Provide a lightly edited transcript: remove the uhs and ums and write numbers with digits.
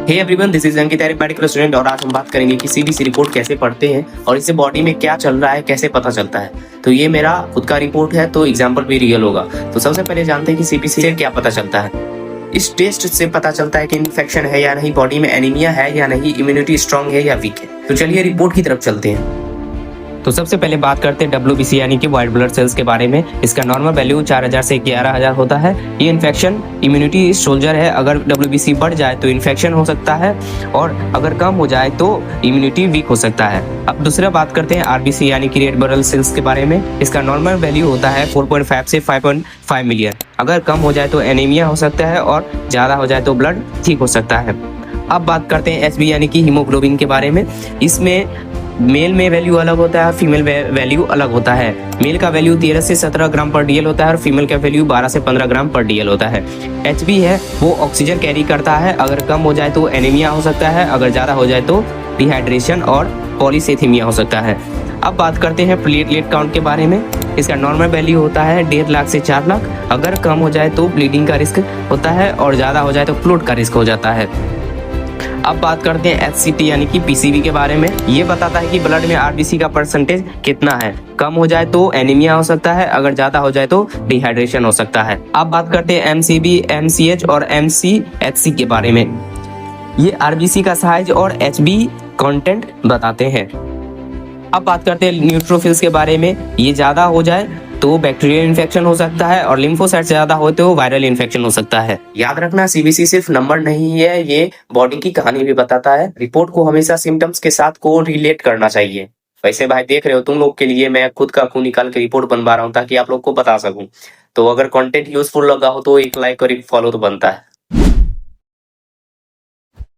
Hey everyone, this is Ankit, medical student, और आज हम बात करेंगे कि सीबीसी रिपोर्ट कैसे पढ़ते हैं और इससे बॉडी में क्या चल रहा है कैसे पता चलता है। तो ये मेरा खुद का रिपोर्ट है, तो एग्जांपल भी रियल होगा। तो सबसे पहले जानते हैं कि सीबीसी से क्या पता चलता है। इस टेस्ट से पता चलता है कि इन्फेक्शन है या नहीं, बॉडी में एनीमिया है या नहीं, इम्यूनिटी स्ट्रांग है या वीक है। तो चलिए रिपोर्ट की तरफ चलते हैं। तो सबसे पहले बात करते हैं WBC यानी कि व्हाइट ब्लड सेल्स के बारे में। इसका नॉर्मल वैल्यू 4000 से 11000 होता है। ये इन्फेक्शन इम्यूनिटी सोल्जर है। अगर WBC बढ़ जाए तो इन्फेक्शन हो सकता है और अगर कम हो जाए तो इम्यूनिटी वीक हो सकता है। अब दूसरा बात करते हैं RBC यानी कि रेड ब्लड सेल्स के बारे में। इसका नॉर्मल वैल्यू होता है 4.5 से 5.5 मिलियन। अगर कम हो जाए तो एनीमिया हो सकता है और ज़्यादा हो जाए तो ब्लड ठीक हो सकता है। अब बात करते हैं SB यानी कि हीमोग्लोबिन के बारे में। इसमें मेल में वैल्यू अलग होता है, फीमेल वैल्यू अलग होता है। मेल का वैल्यू 13 से 17 ग्राम पर डीएल होता है और फीमेल का वैल्यू 12 से 15 ग्राम पर डीएल होता है। HB है वो ऑक्सीजन कैरी करता है। अगर कम हो जाए तो एनीमिया हो सकता है, अगर ज़्यादा हो जाए तो डिहाइड्रेशन और पॉलीसेथीमिया हो सकता है। अब बात करते हैं प्लेटलेट काउंट के बारे में। इसका नॉर्मल वैल्यू होता है 1.5 लाख से 4 लाख। अगर कम हो जाए तो ब्लीडिंग का रिस्क होता है और ज़्यादा हो जाए तो फ्लूट का रिस्क हो जाता है। अब बात करते हैं HCT यानी कि PCV के बारे में। ये बताता है कि ब्लड में RBC का परसेंटेज कितना है। कम हो जाए तो एनीमिया हो सकता है, अगर ज्यादा हो जाए तो डिहाइड्रेशन हो सकता है। अब बात करते हैं MCB, MCH और MCHC के बारे में। ये RBC का साइज और HB कंटेंट बताते हैं। अब बात करते हैं न्यूट्रोफिल्स के बारे में। ये ज्यादा हो जाए तो बैक्टीरियल इन्फेक्शन हो सकता है और लिम्फोसाइट ज्यादा हो तो वायरल इन्फेक्शन हो सकता है। याद रखना, सीबीसी सिर्फ नंबर नहीं है, ये बॉडी की कहानी भी बताता है। रिपोर्ट को हमेशा सिम्टम्स के साथ को रिलेट करना चाहिए। वैसे भाई देख रहे हो, तुम लोग के लिए मैं खुद का खून निकाल के रिपोर्ट बनवा रहा हूँ ताकि आप लोग को बता सकूं। तो अगर कंटेंट यूजफुल लगा हो तो एक लाइक और एक फॉलो तो बनता है।